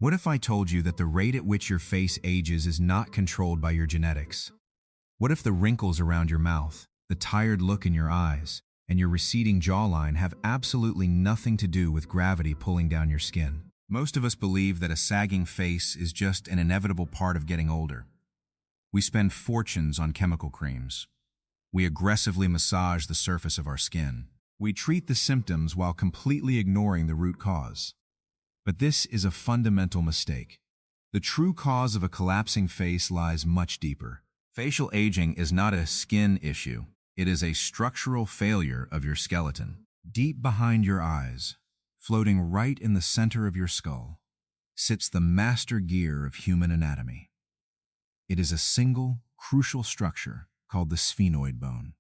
What if I told you that the rate at which your face ages is not controlled by your genetics? What if the wrinkles around your mouth, the tired look in your eyes, and your receding jawline have absolutely nothing to do with gravity pulling down your skin? Most of us believe that a sagging face is just an inevitable part of getting older. We spend fortunes on chemical creams. We aggressively massage the surface of our skin. We treat the symptoms while completely ignoring the root cause. But this is a fundamental mistake. The true cause of a collapsing face lies much deeper. Facial aging is not a skin issue. It is a structural failure of your skeleton. Deep behind your eyes, floating right in the center of your skull, sits the master gear of human anatomy. It is a single, crucial structure called the Sphenoid Bone.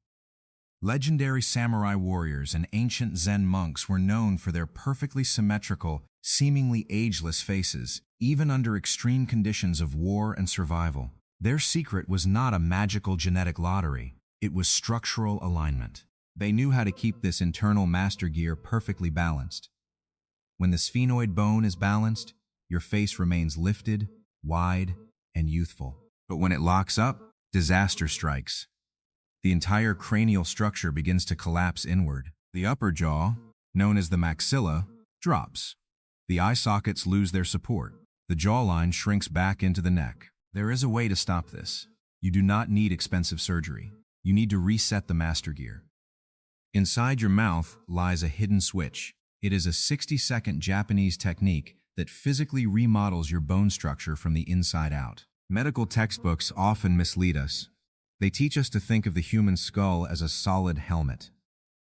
Legendary samurai warriors and ancient Zen monks were known for their perfectly symmetrical, seemingly ageless faces, even under extreme conditions of war and survival. Their secret was not a magical genetic lottery, it was structural alignment. They knew how to keep this internal master gear perfectly balanced. When the sphenoid bone is balanced, your face remains lifted, wide, and youthful. But when it locks up, disaster strikes. The entire cranial structure begins to collapse inward. The upper jaw, known as the maxilla, drops. The eye sockets lose their support. The jawline shrinks back into the neck. There is a way to stop this. You do not need expensive surgery. You need to reset the master gear. Inside your mouth lies a hidden switch. It is a 60-second Japanese technique that physically remodels your bone structure from the inside out. Medical textbooks often mislead us. They teach us to think of the human skull as a solid helmet,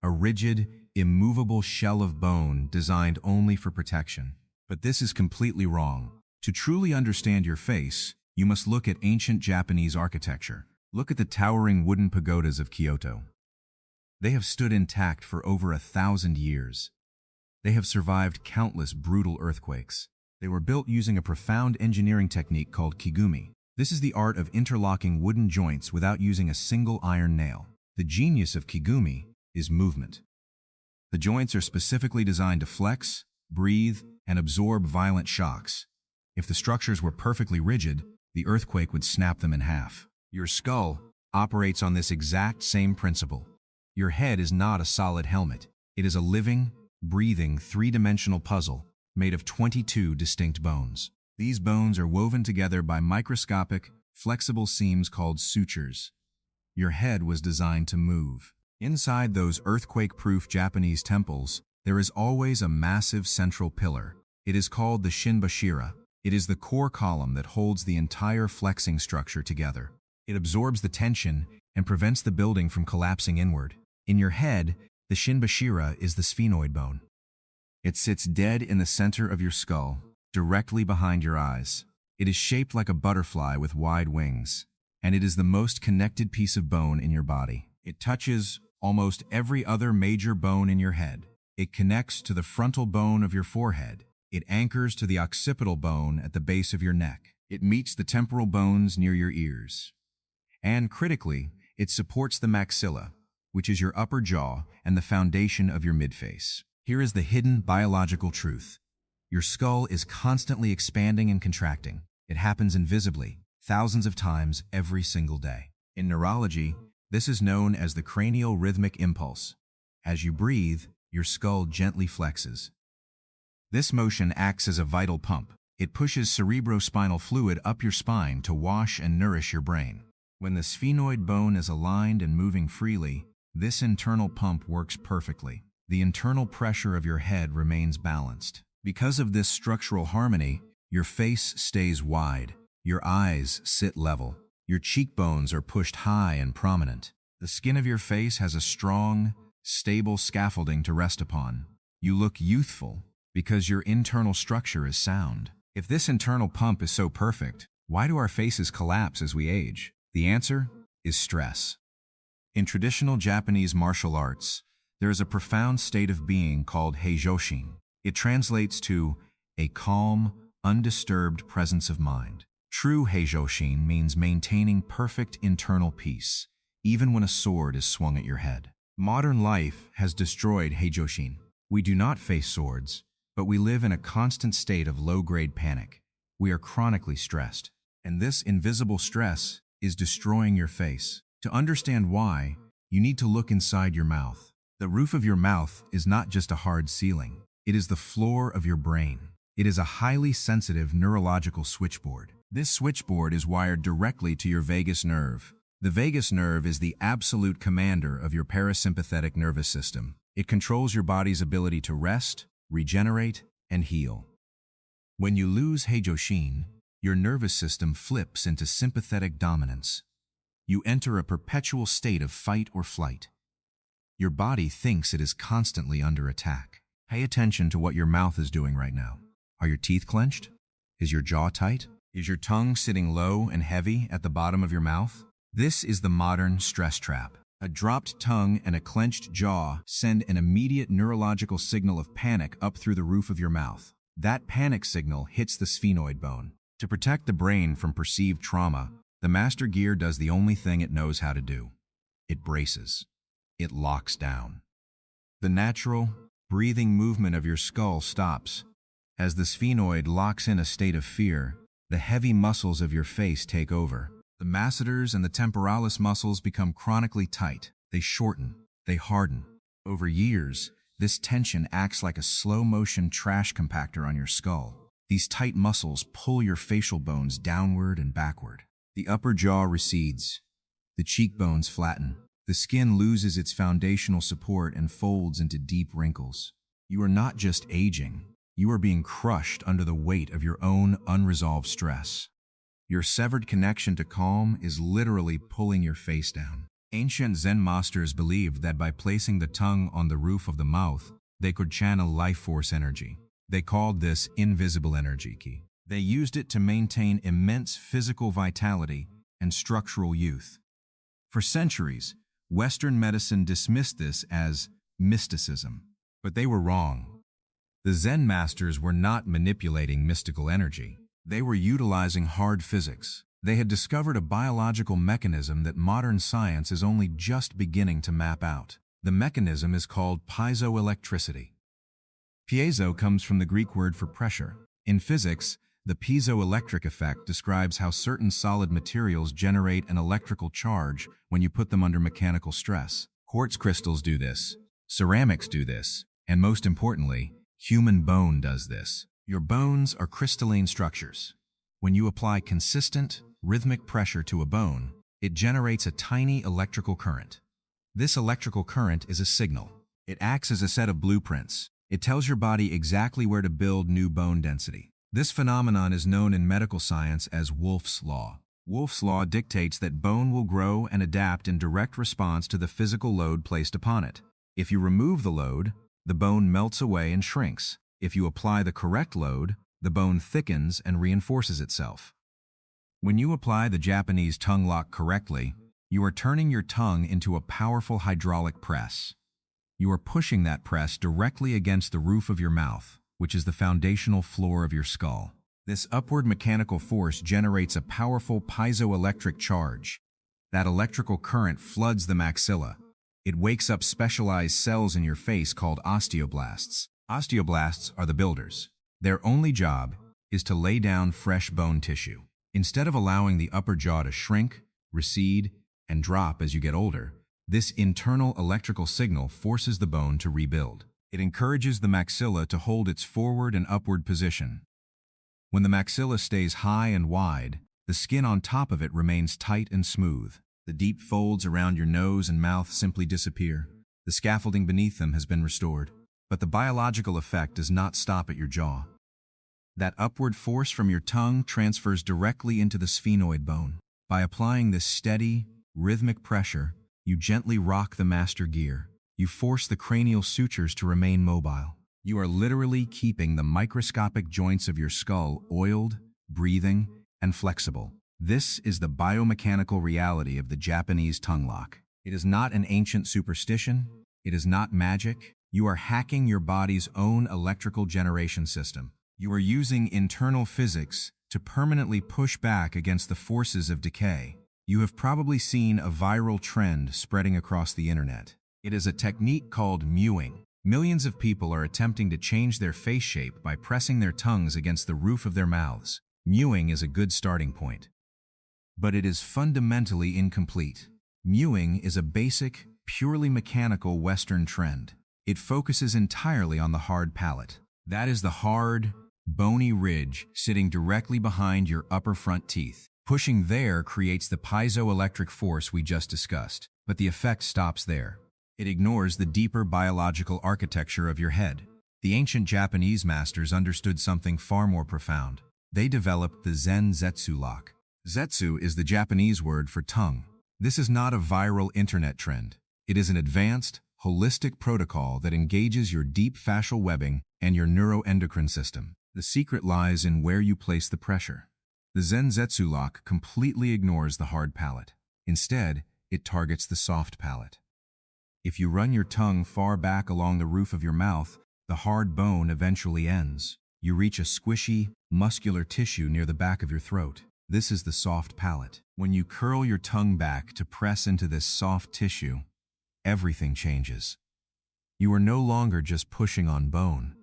a rigid, immovable shell of bone designed only for protection. But this is completely wrong. To truly understand your face, you must look at ancient Japanese architecture. Look at the towering wooden pagodas of Kyoto. They have stood intact for over 1,000 years. They have survived countless brutal earthquakes. They were built using a profound engineering technique called kigumi. This is the art of interlocking wooden joints without using a single iron nail. The genius of kigumi is movement. The joints are specifically designed to flex, breathe, and absorb violent shocks. If the structures were perfectly rigid, the earthquake would snap them in half. Your skull operates on this exact same principle. Your head is not a solid helmet. It is a living, breathing, three-dimensional puzzle made of 22 distinct bones. These bones are woven together by microscopic, flexible seams called sutures. Your head was designed to move. Inside those earthquake-proof Japanese temples, there is always a massive central pillar. It is called the shinbashira. It is the core column that holds the entire flexing structure together. It absorbs the tension and prevents the building from collapsing inward. In your head, the shinbashira is the sphenoid bone. It sits dead in the center of your skull, directly behind your eyes. It is shaped like a butterfly with wide wings, and it is the most connected piece of bone in your body. It touches almost every other major bone in your head. It connects to the frontal bone of your forehead. It anchors to the occipital bone at the base of your neck. It meets the temporal bones near your ears. And critically, it supports the maxilla, which is your upper jaw and the foundation of your midface. Here is the hidden biological truth. Your skull is constantly expanding and contracting. It happens invisibly, thousands of times every single day. In neurology, this is known as the cranial rhythmic impulse. As you breathe, your skull gently flexes. This motion acts as a vital pump. It pushes cerebrospinal fluid up your spine to wash and nourish your brain. When the sphenoid bone is aligned and moving freely, this internal pump works perfectly. The internal pressure of your head remains balanced. Because of this structural harmony, your face stays wide, your eyes sit level, your cheekbones are pushed high and prominent. The skin of your face has a strong, stable scaffolding to rest upon. You look youthful because your internal structure is sound. If this internal pump is so perfect, why do our faces collapse as we age? The answer is stress. In traditional Japanese martial arts, there is a profound state of being called heijoshin. It translates to a calm, undisturbed presence of mind. True heijoshin means maintaining perfect internal peace, even when a sword is swung at your head. Modern life has destroyed heijoshin. We do not face swords. but we live in a constant state of low-grade panic. We are chronically stressed, and this invisible stress is destroying your face. To understand why, you need to look inside your mouth. The roof of your mouth is not just a hard ceiling. It is the floor of your brain. It is a highly sensitive neurological switchboard. This switchboard is wired directly to your vagus nerve. The vagus nerve is the absolute commander of your parasympathetic nervous system. It controls your body's ability to rest, regenerate, and heal. When you lose heijoshin, your nervous system flips into sympathetic dominance. You enter a perpetual state of fight or flight. Your body thinks it is constantly under attack. Pay attention to what your mouth is doing right now. Are your teeth clenched? Is your jaw tight? Is your tongue sitting low and heavy at the bottom of your mouth? This is the modern stress trap. A dropped tongue and a clenched jaw send an immediate neurological signal of panic up through the roof of your mouth. That panic signal hits the sphenoid bone. To protect the brain from perceived trauma, the master gear does the only thing it knows how to do. It braces. It locks down. The natural, breathing movement of your skull stops. As the sphenoid locks in a state of fear, the heavy muscles of your face take over. The masseters and the temporalis muscles become chronically tight. They shorten. They harden. Over years, this tension acts like a slow-motion trash compactor on your skull. These tight muscles pull your facial bones downward and backward. The upper jaw recedes. The cheekbones flatten. The skin loses its foundational support and folds into deep wrinkles. You are not just aging. You are being crushed under the weight of your own unresolved stress. Your severed connection to calm is literally pulling your face down. Ancient Zen masters believed that by placing the tongue on the roof of the mouth, they could channel life force energy. They called this invisible energy ki. They used it to maintain immense physical vitality and structural youth. For centuries, Western medicine dismissed this as mysticism, but they were wrong. The Zen masters were not manipulating mystical energy. They were utilizing hard physics. They had discovered a biological mechanism that modern science is only just beginning to map out. The mechanism is called piezoelectricity. Piezo comes from the Greek word for pressure. In physics, the piezoelectric effect describes how certain solid materials generate an electrical charge when you put them under mechanical stress. Quartz crystals do this, ceramics do this, and most importantly, human bone does this. Your bones are crystalline structures. When you apply consistent, rhythmic pressure to a bone, it generates a tiny electrical current. This electrical current is a signal. It acts as a set of blueprints. It tells your body exactly where to build new bone density. This phenomenon is known in medical science as Wolff's Law. Wolff's Law dictates that bone will grow and adapt in direct response to the physical load placed upon it. If you remove the load, the bone melts away and shrinks. If you apply the correct load, the bone thickens and reinforces itself. When you apply the Japanese tongue lock correctly, you are turning your tongue into a powerful hydraulic press. You are pushing that press directly against the roof of your mouth, which is the foundational floor of your skull. This upward mechanical force generates a powerful piezoelectric charge. That electrical current floods the maxilla. It wakes up specialized cells in your face called osteoblasts. Osteoblasts are the builders. Their only job is to lay down fresh bone tissue. Instead of allowing the upper jaw to shrink, recede, and drop as you get older, this internal electrical signal forces the bone to rebuild. It encourages the maxilla to hold its forward and upward position. When the maxilla stays high and wide, the skin on top of it remains tight and smooth. The deep folds around your nose and mouth simply disappear. The scaffolding beneath them has been restored. But the biological effect does not stop at your jaw. That upward force from your tongue transfers directly into the sphenoid bone. By applying this steady, rhythmic pressure, you gently rock the master gear. You force the cranial sutures to remain mobile. You are literally keeping the microscopic joints of your skull oiled, breathing, and flexible. This is the biomechanical reality of the Japanese tongue lock. It is not an ancient superstition. It is not magic. You are hacking your body's own electrical generation system. You are using internal physics to permanently push back against the forces of decay. You have probably seen a viral trend spreading across the internet. It is a technique called mewing. Millions of people are attempting to change their face shape by pressing their tongues against the roof of their mouths. Mewing is a good starting point, but it is fundamentally incomplete. Mewing is a basic, purely mechanical Western trend. It focuses entirely on the hard palate. That is the hard, bony ridge sitting directly behind your upper front teeth. Pushing there creates the piezoelectric force we just discussed, but the effect stops there. It ignores the deeper biological architecture of your head. The ancient Japanese masters understood something far more profound. They developed the Zen Zetsu Lock. Zetsu is the Japanese word for tongue. This is not a viral internet trend. It is an advanced, holistic protocol that engages your deep fascial webbing and your neuroendocrine system. The secret lies in where you place the pressure. The Zen Zetsu Lock completely ignores the hard palate. Instead, it targets the soft palate. If you run your tongue far back along the roof of your mouth, the hard bone eventually ends. You reach a squishy, muscular tissue near the back of your throat. This is the soft palate. When you curl your tongue back to press into this soft tissue, everything changes. You are no longer just pushing on bone.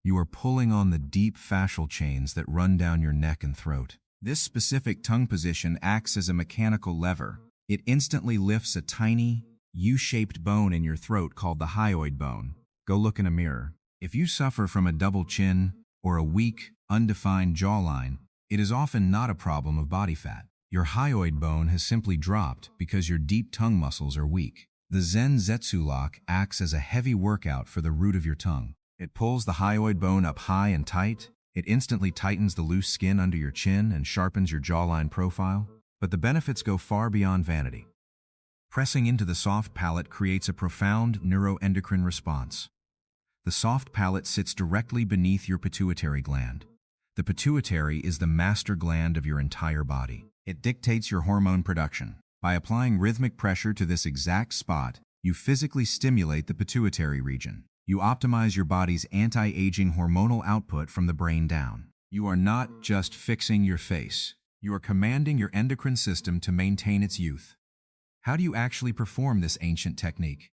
You are pulling on the deep fascial chains that run down your neck and throat. This specific tongue position acts as a mechanical lever. It instantly lifts a tiny, U-shaped bone in your throat called the hyoid bone. Go look in a mirror. If you suffer from a double chin or a weak, undefined jawline, it is often not a problem of body fat. Your hyoid bone has simply dropped because your deep tongue muscles are weak. The Zen Zetsu Lock acts as a heavy workout for the root of your tongue. It pulls the hyoid bone up high and tight. It instantly tightens the loose skin under your chin and sharpens your jawline profile. But the benefits go far beyond vanity. Pressing into the soft palate creates a profound neuroendocrine response. The soft palate sits directly beneath your pituitary gland. The pituitary is the master gland of your entire body. It dictates your hormone production. By applying rhythmic pressure to this exact spot, you physically stimulate the pituitary region. You optimize your body's anti-aging hormonal output from the brain down. You are not just fixing your face. You are commanding your endocrine system to maintain its youth. How do you actually perform this ancient technique?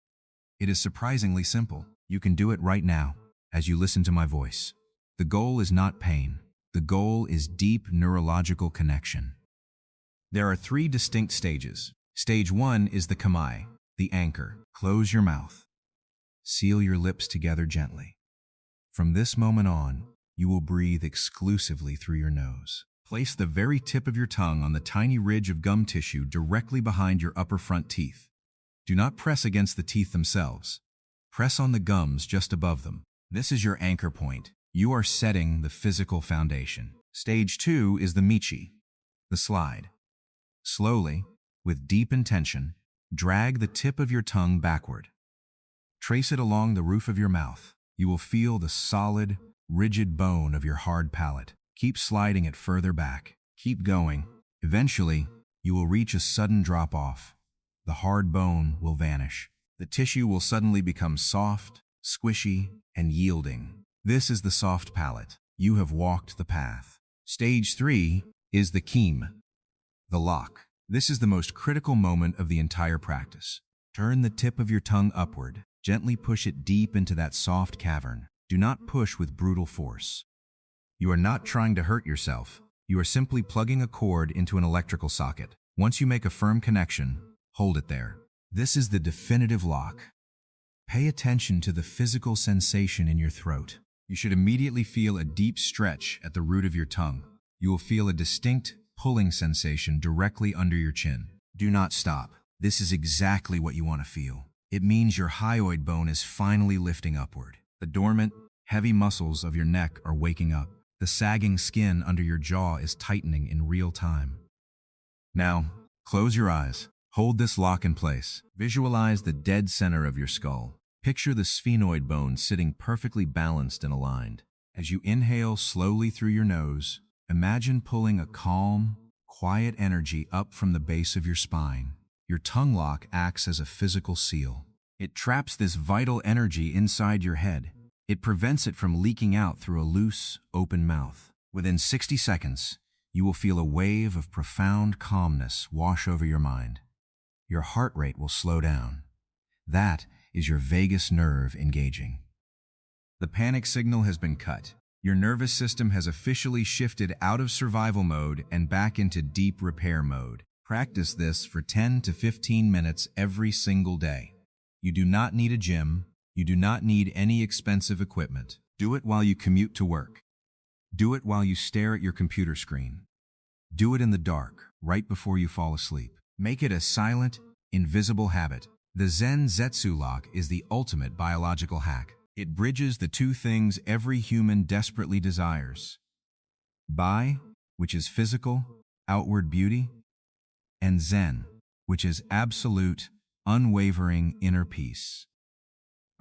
It is surprisingly simple. You can do it right now, as you listen to my voice. The goal is not pain. The goal is deep neurological connection. There are 3 distinct stages. Stage 1 is the kamae, the anchor. Close your mouth. Seal your lips together gently. From this moment on, you will breathe exclusively through your nose. Place the very tip of your tongue on the tiny ridge of gum tissue directly behind your upper front teeth. Do not press against the teeth themselves. Press on the gums just above them. This is your anchor point. You are setting the physical foundation. Stage 2 is the michi, the slide. Slowly, with deep intention, drag the tip of your tongue backward. Trace it along the roof of your mouth. You will feel the solid, rigid bone of your hard palate. Keep sliding it further back. Keep going. Eventually, you will reach a sudden drop-off. The hard bone will vanish. The tissue will suddenly become soft, squishy, and yielding. This is the soft palate. You have walked the path. Stage 3 is the kime, the lock. This is the most critical moment of the entire practice. Turn the tip of your tongue upward. Gently push it deep into that soft cavern. Do not push with brutal force. You are not trying to hurt yourself. You are simply plugging a cord into an electrical socket. Once you make a firm connection, hold it there. This is the definitive lock. Pay attention to the physical sensation in your throat. You should immediately feel a deep stretch at the root of your tongue. You will feel a distinct pulling sensation directly under your chin. Do not stop. This is exactly what you want to feel. It means your hyoid bone is finally lifting upward. The dormant, heavy muscles of your neck are waking up. The sagging skin under your jaw is tightening in real time. Now, close your eyes. Hold this lock in place. Visualize the dead center of your skull. Picture the sphenoid bone sitting perfectly balanced and aligned. As you inhale slowly through your nose, imagine pulling a calm, quiet energy up from the base of your spine. Your tongue lock acts as a physical seal. It traps this vital energy inside your head. It prevents it from leaking out through a loose, open mouth. Within 60 seconds, you will feel a wave of profound calmness wash over your mind. Your heart rate will slow down. That is your vagus nerve engaging. The panic signal has been cut. Your nervous system has officially shifted out of survival mode and back into deep repair mode. Practice this for 10 to 15 minutes every single day. You do not need a gym. You do not need any expensive equipment. Do it while you commute to work. Do it while you stare at your computer screen. Do it in the dark, right before you fall asleep. Make it a silent, invisible habit. The Zen Zetsu Lock is the ultimate biological hack. It bridges the two things every human desperately desires: Bai, which is physical, outward beauty, and Zen, which is absolute, unwavering inner peace.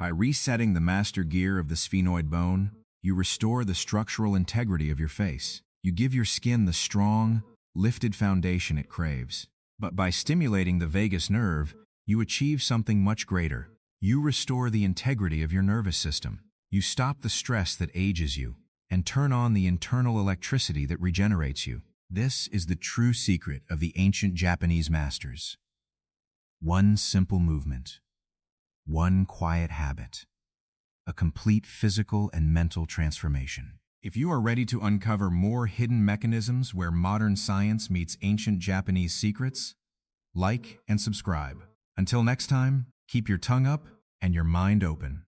By resetting the master gear of the sphenoid bone, you restore the structural integrity of your face. You give your skin the strong, lifted foundation it craves. But by stimulating the vagus nerve, you achieve something much greater. You restore the integrity of your nervous system. You stop the stress that ages you and turn on the internal electricity that regenerates you. This is the true secret of the ancient Japanese masters. One simple movement, one quiet habit, a complete physical and mental transformation. If you are ready to uncover more hidden mechanisms where modern science meets ancient Japanese secrets, like and subscribe. Until next time, keep your tongue up and your mind open.